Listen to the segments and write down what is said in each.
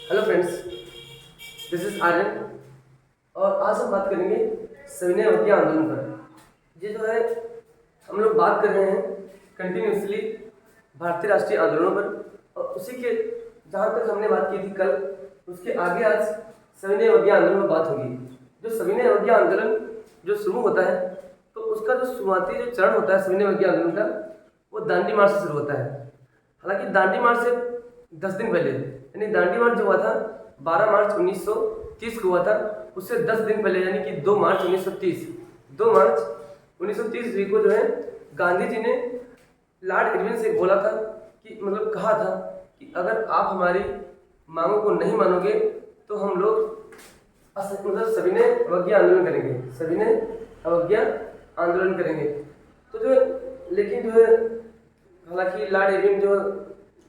Hello friends, this is Aryan और आज हम बात करेंगे सविनय अवज्ञा आंदोलन पर। ये जो है हम लोग बात कर रहे हैं कंटिन्यूसली भारतीय राष्ट्रीय आंदोलनों पर और उसी के जहाँ तक हमने बात की थी कल, उसके आगे आज सविनय अवज्ञा आंदोलन पर बात होगी। जो सविनय अवज्ञा आंदोलन जो शुरू होता है तो उसका जो शुरुआती जो चरण होता है सविनय अवज्ञा आंदोलन का, वो दांडी मार्च से शुरू होता है। हालांकि दांडी मार्च से 10 दिन पहले, यानी दांडी मार्च जो हुआ था 12 मार्च 1930 को हुआ था, उससे 10 दिन पहले यानी कि 2 मार्च 1930 ईस्वी को जो है गांधी जी ने लॉर्ड इरविन से बोला था कि मतलब कहा था कि अगर आप हमारी मांगों को नहीं मानोगे तो हम लोग मतलब सविनय अवज्ञा आंदोलन करेंगे, सविनय अवज्ञा आंदोलन करेंगे। तो जो लेकिन जो है हालांकि लॉर्ड इरविन जो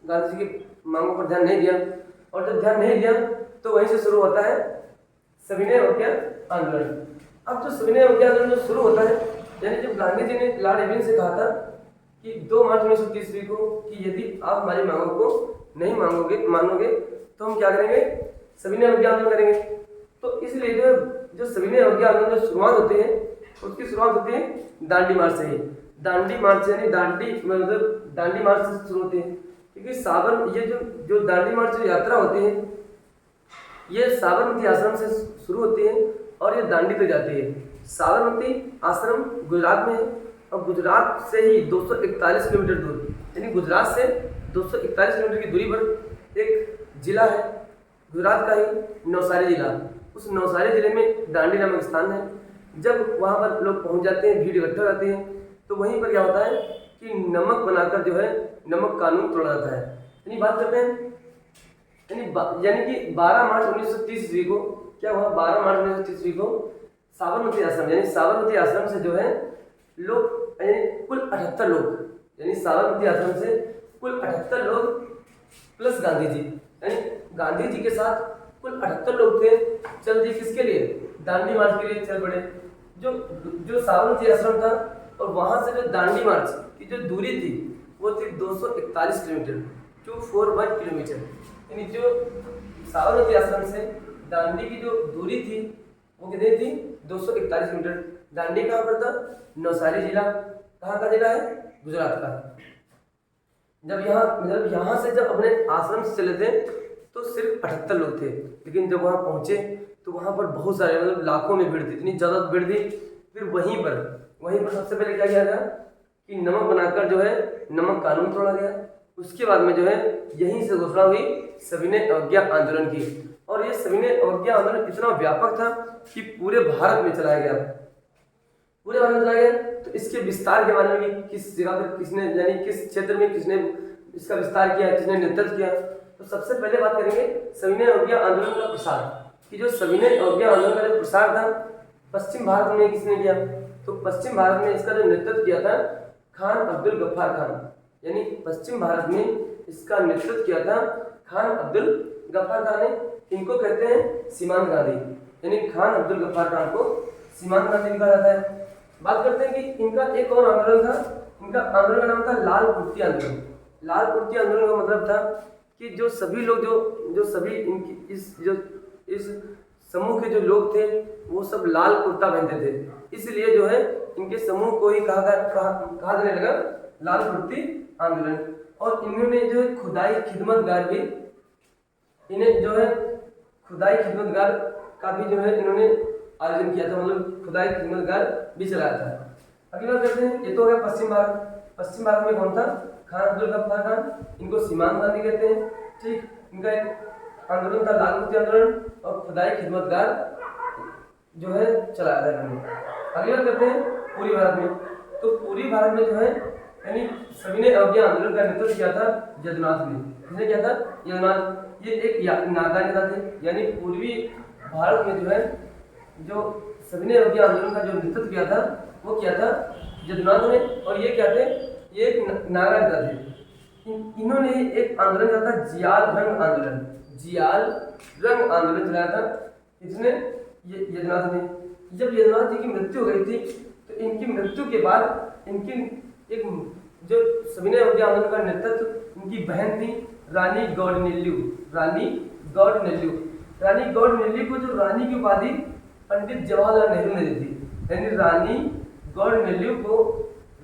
गांधी जी की मांगों पर ध्यान नहीं दिया और जब ध्यान नहीं दिया तो वहीं से शुरू होता है सविनय अवज्ञा आंदोलन। अब जो सविनय अवज्ञा आंदोलन जो शुरू होता है, यानी जब गांधी जी ने लॉर्ड इरविन से कहा था कि 2 मार्च 1930 को कि यदि आप हमारी मांगों को नहीं मानोगे तो हम क्या करेंगे, सविनय अवज्ञा आंदोलन करेंगे। तो इसलिए जो सविनय अवज्ञा आंदोलन जो शुरुआत होती है उसकी शुरुआत होती है दांडी मार्च से ही। दांडी मार्च यानी दांडी मार्च से शुरू होती है, क्योंकि साबरमती ये जो दांडी मार्च जो यात्रा होती है ये साबरमती आश्रम से शुरू होती है और ये दांडी तक जाती है। साबरमती आश्रम गुजरात में है और गुजरात से ही 241 किलोमीटर दूर, यानी गुजरात से 241 किलोमीटर की दूरी पर एक जिला है गुजरात का ही, नवसारी जिला। उस नवसारी जिले में दांडी नामक स्थान है। जब वहाँ पर लोग पहुँच जाते हैं, भीड़ इकट्ठा हो जाती है, तो वहीं पर क्या होता है कि नमक बनाकर जो है नमक कानून तोड़ा जाता है। यानी बात करते हैं यानी कि 12 मार्च 1930 ईस्वी को क्या हुआ, 12 मार्च 1930 ईस्वी को साबरमती आश्रम यानी साबरमती आश्रम से जो है लोग यानी कुल 78 लोग, यानी साबरमती आश्रम से कुल 78 लोग प्लस गांधी जी, यानी गांधी जी के साथ कुल 78 लोग थे। चल जी किसके लिए, दांडी मार्च के लिए चल पड़े। जो साबरमती आश्रम था और वहां से जो दांडी मार्च की जो दूरी थी वो थी 241 किलोमीटर, 241 किलोमीटर। यानी जो साबरमती आश्रम से दांडी की जो दूरी थी वो कितनी थी, 241 किलोमीटर। दांडी कहाँ पर था, नवसारी जिला। कहाँ का जिला है, गुजरात का। जब यहाँ से जब अपने आश्रम से चले थे तो सिर्फ 78 लोग थे, लेकिन जब वहाँ पहुँचे तो वहाँ पर बहुत सारे मतलब लाखों में भीड़ थी, इतनी ज़्यादा भीड़ थी। फिर वहीं पर सबसे पहले क्या किया गया कि नमक बनाकर जो है नमक कानून तोड़ा गया। उसके बाद में जो है यहीं से घोषणा हुई सविनय अवज्ञा आंदोलन की। और ये सविनय अवज्ञा आंदोलन इतना व्यापक था कि पूरे भारत में चलाया गया, पूरे भारत में चलाया गया। तो इसके विस्तार के बारे में किस जगह पर किसने, यानी किस क्षेत्र में किसने इसका विस्तार किया, किसने नेतृत्व किया, तो सबसे पहले बात करेंगे सविनय अवज्ञा आंदोलन का प्रसार। कि जो सविनय अवज्ञा आंदोलन का जो प्रसार था पश्चिम भारत में किसने किया, तो पश्चिम भारत में इसका जो नेतृत्व किया था खान अब्दुल गफ्फार खान। यानी पश्चिम भारत में इसका नेतृत्व किया था खान अब्दुल गफ्फार खान ने। इनको कहते हैं सीमांत गांधी, यानी खान अब्दुल गफ्फार खान को सीमांत गांधी कहा जाता है। बात करते हैं कि इनका एक और आंदोलन था, इनका आंदोलन का नाम था लाल कुर्ती आंदोलन। लाल कुर्ती आंदोलन का मतलब था कि जो सभी लोग जो सभी इनकी इस समूह के जो लोग थे वो सब लाल कुर्ता पहनते थे, इसलिए जो है इनके समूह को ही कहा जाने लगा लाल कुर्ती आंदोलन। और इन्होंने जो है खुदाई खिदमतगार भी, इन्हें जो है खुदाई खिदमतगार का भी जो है इन्होंने आयोजन किया था, मतलब खुदाई खिदमतगार भी चलाया था। अगली बात करते हैं, ये तो हो गया पश्चिम भारत। पश्चिम भारत में कौन था, खान अब्दुल गफ्फार खान, इनको सीमांत गांधी कहते हैं। ठीक, इनका एक आंदोलन था लाल कुर्ती आंदोलन और खुदाई खिदमतगार जो है चलाया था इन्होंने। अगली बात करते हैं पूरी भारत में। तो पूरी भारत में जो है यानी सविनय अवज्ञा आंदोलन का नेतृत्व किया था यदुनाथ ने। किसने किया था, यदुनाथ। ये एक नागा नेता थे, यानी पूर्वी भारत में जो है जो सविनय अवज्ञा आंदोलन का जो नेतृत्व किया था वो किया था यदुनाथ ने। और ये क्या थे, ये एक नागा नेता थे। इन्होंने एक आंदोलन किया था जियाल रंग आंदोलन, जियाल रंग आंदोलन चलाया था। इसने यदुनाथ ने। जब यदुनाथ जी की मृत्यु हो गई थी तो इनकी मृत्यु के बाद इनकी एक जो सविनय अवज्ञा आंदोलन का नेतृत्व इनकी बहन थी रानी गौडनेल्लू। रानी गौडनेल्लू, रानी गौडनेल्लू को जो रानी की उपाधि पंडित जवाहरलाल नेहरू ने दी थी, यानी रानी गौडनेल्लू को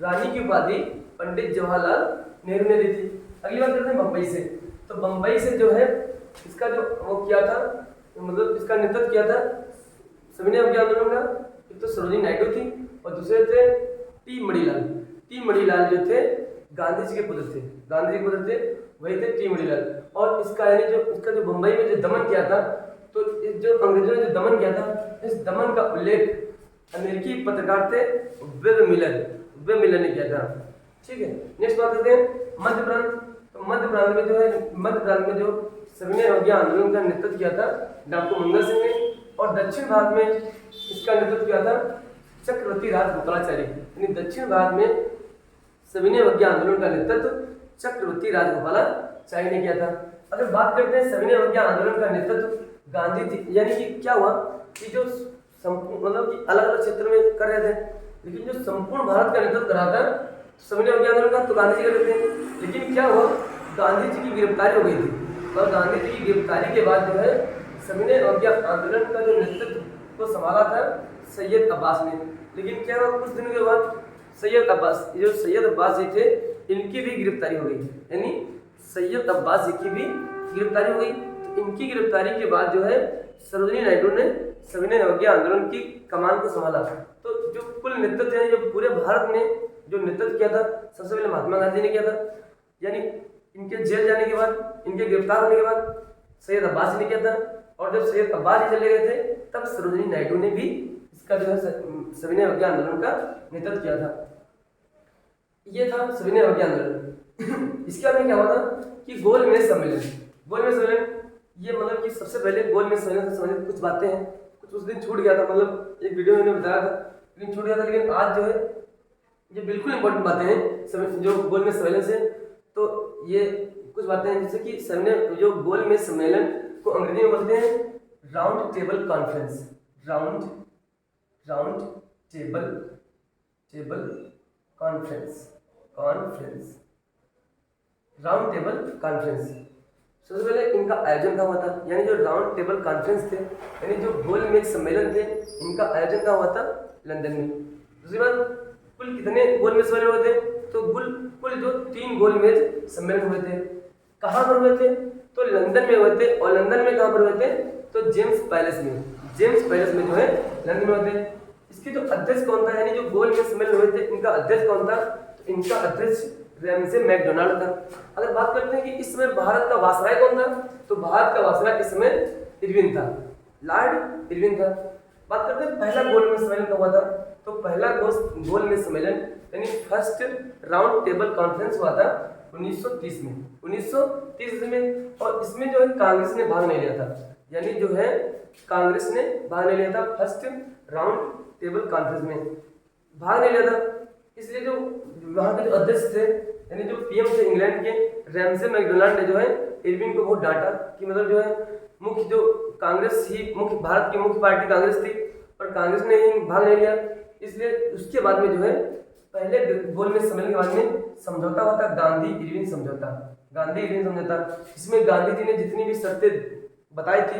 रानी की उपाधि पंडित जवाहरलाल नेहरू ने दी थी। अगली बात करते हैं बम्बई से। तो बम्बई से जो है इसका जो वो किया था, मतलब इसका नेतृत्व किया था सविनय अवज्ञा आंदोलन का, एक तो सरोजिनी नायडू थी और दूसरे थे टी मणिलाल। टी मणिलाल जो थे गांधी जी के पुत्र थे, गांधी जी के पुत्र थे, वही थे टी मणिलाल। और इसका यानी जो इसका जो बम्बई में जो दमन किया था, तो इस जो अंग्रेजों ने जो दमन किया था, इस दमन का उल्लेख अमेरिकी पत्रकार थे वेब मिलर ने किया था। ठीक है, नेक्स्ट बात करते हैं मध्य प्रांत। तो मध्य प्रांत में जो है, मध्य प्रांत में जो सविनय अवज्ञा आंदोलन का नेतृत्व किया था डॉक्टर मंगल सिंह ने, और दक्षिण भारत में इसका नेतृत्व किया था चक्रवर्ती राजगोपालाचारी। यानी दक्षिण भारत में सविनय अवज्ञा आंदोलन का नेतृत्व चक्रवर्ती राजगोपालाचारी ने किया था। अगर बात करते हैं सविनय अवज्ञा आंदोलन का नेतृत्व गांधी जी, यानी कि क्या हुआ कि जो मतलब कि अलग अलग क्षेत्र में कर रहे थे, लेकिन जो संपूर्ण भारत का नेतृत्व करा था सविनय अवज्ञा आंदोलन का तो गांधी जी कर रहे थे। लेकिन क्या हुआ, गांधी जी की गिरफ्तारी हो गई थी, और गांधी जी की गिरफ्तारी के बाद जो है सविनय अवज्ञा आंदोलन का जो नेतृत्व को संभाला था सैयद अब्बास ने। लेकिन क्या हुआ, कुछ दिनों के बाद सैयद अब्बास जी थे, इनकी भी गिरफ्तारी हो गई। यानी सैयद अब्बास जी की भी गिरफ्तारी हो गई। तो इनकी गिरफ्तारी के बाद जो है सरोजिनी नायडू ने सविनय अवज्ञा आंदोलन की कमान को संभाला। तो जो कुल नेतृत्व है, जो पूरे भारत में जो नेतृत्व किया था, सबसे पहले महात्मा गांधी ने किया था। यानी इनके जेल जाने के बाद, इनके गिरफ्तार होने के बाद सैयद अब्बास जी ने किया था, और जब सैयद अब्बास जी चले गए थे तब सरोजिनी नायडू ने भी इसका जो है सविनय अवज्ञा आंदोलन का नेतृत्व किया था। ये था सविनय अवज्ञा आंदोलन। इसके बाद में क्या हुआ था कि गोलमेज सम्मेलन, ये मतलब कि सबसे पहले गोलमेज सम्मेलन से संबंधित कुछ बातें हैं, कुछ उस दिन छूट गया था, मतलब एक वीडियो मैंने बताया था लेकिन छूट गया था, लेकिन आज जो है ये बिल्कुल इंपॉर्टेंट बातें हैं जो गोलमेज सम्मेलन से। तो ये कुछ बातें हैं जैसे कि सविनय जो गोलमेज सम्मेलन को अंग्रेजी में बोलते हैं round table conference. Round table conference. सबसे पहले इनका आयोजन कहाँ हुआ था, यानी जो राउंड टेबल कॉन्फ्रेंस थे, यानी जो गोलमेज सम्मेलन थे, इनका आयोजन कहाँ हुआ था, लंदन में। दूसरी बात, कुल कितने गोलमेज सम्मेलन हुए थे, तो कुल जो 3 गोलमेज सम्मेलन हुए थे। कहाँ पर हुए थे, तो लंदन में हुए थे। और लंदन में कहाँ पर हुए थे, तो जेम्स पैलेस में जो है लंदन में हुए थे। इसके जो अध्यक्ष कौन था, यानी जो गोलमेज सम्मेलन हुए थे इनका अध्यक्ष कौन था, तो इनका अध्यक्ष रैमसे मैकडोनाल्ड था। अगर बात करते हैं कि इस समय भारत का वायसराय कौन था, तो भारत का वायसराय इस समय इरविन था, लॉर्ड इरविन था। बात करते हैं पहला गोलमेज सम्मेलन कब हुआ था, तो पहला गोलमेज सम्मेलन यानी फर्स्ट राउंड टेबल कॉन्फ्रेंस हुआ था 1930 में। और इसमें जो है कांग्रेस ने भाग नहीं लिया था, यानी जो है कांग्रेस ने भाग नहीं लिया था, फर्स्ट राउंड टेबल कॉन्फ्रेंस में भाग नहीं लिया था। इसलिए जो वहाँ के जो अध्यक्ष थे, यानी जो पीएम थे इंग्लैंड के, रैमसे मैकडोनाल्ड ने जो है इरविन को बहुत डांटा कि मतलब जो है मुख्य जो कांग्रेस ही मुख्य भारत की मुख्य पार्टी कांग्रेस थी और कांग्रेस ने ही भाग नहीं लिया। इसलिए उसके बाद में जो है पहले गोलमेज सम्मेलन के बाद में समझौता हुआ था गांधी इरविन समझौता। इसमें गांधी जी ने जितनी भी शर्तें बताई थी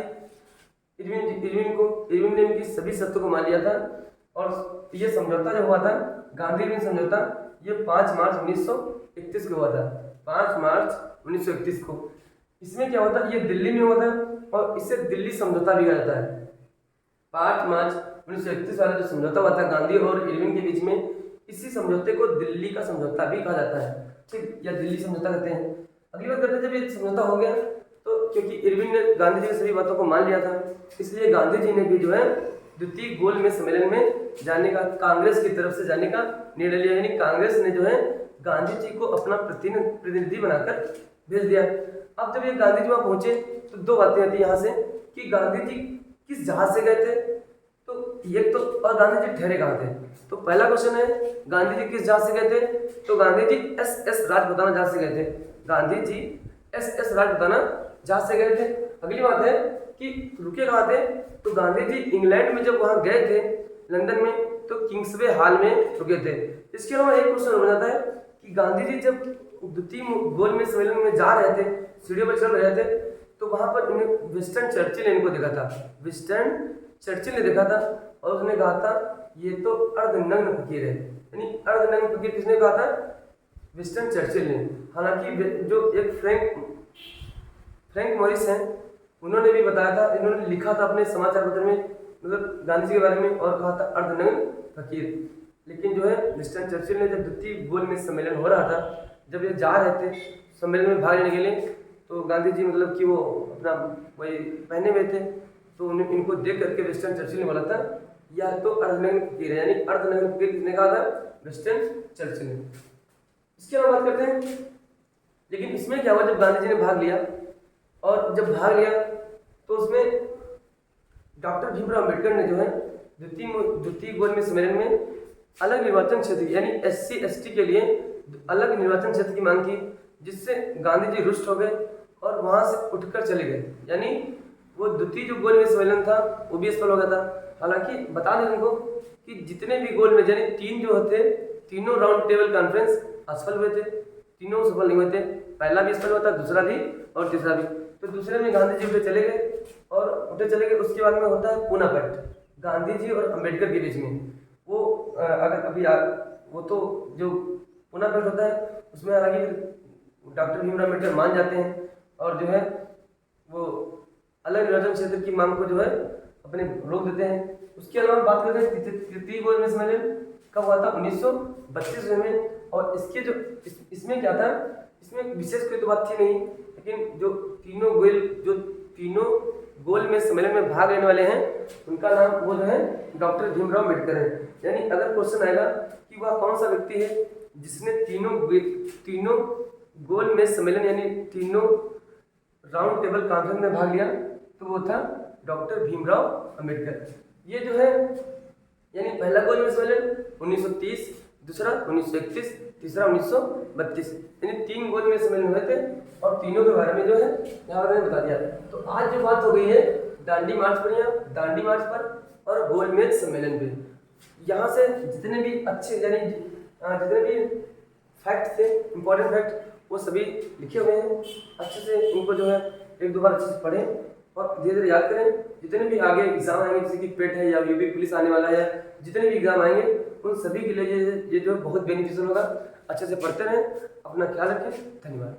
इरविन ने उनकी सभी शर्तों को मान लिया था। और ये समझौता जो हुआ था गांधी इरविन समझौता, ये 5 मार्च 1931 को हुआ था, 5 मार्च 1931 को। इसमें क्या हुआ था, ये दिल्ली में हुआ था और इसे दिल्ली समझौता भी कहा जाता है। 5 मार्च 1931 वाला जो समझौता हुआ था गांधी और इरविन के बीच में, इसी समझौते को दिल्ली का समझौता भी कहा जाता है, ठीक, या दिल्ली समझौता कहते हैं। अगली बात करते हैं, जब ये समझौता हो गया तो क्योंकि इरविन ने गांधी जी की सभी बातों को मान लिया था, इसलिए गांधी जी ने भी जो है द्वितीय गोलमेज सम्मेलन में जाने का, कांग्रेस की तरफ से जाने का निर्णय लिया। यानी कांग्रेस ने जो है गांधी जी को अपना प्रतिनिधि बनाकर भेज दिया। अब जब ये गांधी जी वहाँ पहुंचे तो 2 बातें आती है यहाँ से कि गांधी जी किस जहाज से गए थे, तो एक तो और गांधी जी ठहरे कहाँ थे। तो पहला क्वेश्चन है गांधी जी किस जहाज से गए थे, तो गांधी जी SS राजपुताना जहाज से गए थे। गांधी जी SS राजपुताना जहाज से गए थे। अगली बात है कि रुके कहाँ थे, तो गांधी जी इंग्लैंड में जब वहाँ गए थे लंदन में, तो किंग्सवे हॉल में रुके थे। इसके अलावा एक क्वेश्चन हो जाता है कि गांधी जी जब द्वितीय गोलमेज सम्मेलन में जा रहे थे, सीढ़ियों पर चढ़ रहे थे, तो वहां पर इन्हें विंस्टन चर्चिल ने इनको देखा था। विंस्टन चर्चिल ने देखा था और उसने कहा था ये तो अर्धनग्न फकीर है। यानी अर्धनग्न फकीर किसने कहा था? विंस्टन चर्चिल ने। हालांकि जो एक फ्रैंक मॉरिस हैं, उन्होंने भी बताया था, इन्होंने लिखा था अपने समाचार पत्र में, मतलब गांधी जी के बारे में, और कहा था अर्धनग्न फकीर। लेकिन जो है विंस्टन चर्चिल ने, जब द्वितीय गोलमेज सम्मेलन हो रहा था, जब ये जा रहे थे सम्मेलन में भाग लेने के लिए, तो गांधी जी मतलब कि वो अपना वही पहने हुए थे, तो इनको देख करके विंस्टन चर्चिल ने बोला था यह तो अर्धनग्न फकीर है। यानी अर्धनग्न फकीर किसने कहा था? विंस्टन चर्चिल ने। इसके अलावा बात करते हैं, लेकिन इसमें क्या हुआ, जब गांधी जी ने भाग लिया, और जब भाग लिया तो उसमें डॉक्टर भीमराव अम्बेडकर ने जो है द्वितीय गोलमेज सम्मेलन में अलग निर्वाचन क्षेत्र यानी SC ST के लिए अलग निर्वाचन क्षेत्र की मांग की, जिससे गांधी जी रुष्ट हो गए और वहां से उठकर चले गए। यानी वो द्वितीय जो गोलमेज सम्मेलन था वो भी असफल हो गया था। हालांकि बता दें तुमको कि जितने भी गोलमेज यानी 3 जो होते, तीनों राउंड टेबल कॉन्फ्रेंस असफल हुए थे, तीनों सफल नहीं हुए थे। पहला भी असफल हुआ था, दूसरा भी और तीसरा भी। तो दूसरे में गांधी जी उठे चले गए और उठे चले गए। उसके बाद में होता है पूना पैक्ट, गांधी जी और अम्बेडकर के बीच में। वो अगर अभी वो तो जो पूना पैक्ट होता है उसमें हालांकि डॉक्टर भीमराव अम्बेडकर मान जाते हैं और जो है वो अलग निर्वाचन क्षेत्र की मांग को जो है अपने रोक देते हैं। उसके अलावा बात करते हैं तृतीय गोलमेज सम्मेलन कब हुआ था? 1932 में। और इसके जो इसमें क्या था, इसमें विशेष कोई तो बात थी नहीं, लेकिन जो तीनों गोलमेज सम्मेलन में भाग लेने वाले हैं उनका नाम वो जो है डॉक्टर भीमराव अम्बेडकर है। यानी अगर क्वेश्चन आएगा कि वह कौन सा व्यक्ति है जिसने तीनों गोलमेज सम्मेलन यानी तीनों राउंड टेबल कॉन्फ्रेंस में भाग लिया, तो वो था डॉक्टर भीमराव अम्बेडकर। ये जो है यानी पहला गोलमेज सम्मेलन 1930, दूसरा 1931, तीसरा 1932, यानी 3 गोलमेज सम्मेलन हुए थे और तीनों के बारे में जो है यहाँ पर मैंने बता दिया। तो आज जो बात हो गई है दांडी मार्च पर या दांडी मार्च पर और गोलमेज सम्मेलन पे, यहाँ से जितने भी अच्छे यानी जितने भी फैक्ट थे, इंपॉर्टेंट फैक्ट, वो सभी लिखे हुए हैं। अच्छे से इनको जो है 1-2 बार अच्छे से पढ़ें और धीरे धीरे याद करें। जितने भी आगे एग्जाम आएंगे, जैसे कि पेट है या यूपी पुलिस आने वाला है, जितने भी एग्जाम आएंगे उन सभी के लिए ये जो है बहुत बेनिफिशियल होगा। अच्छे से पढ़ते रहें, अपना ख्याल रखें। धन्यवाद।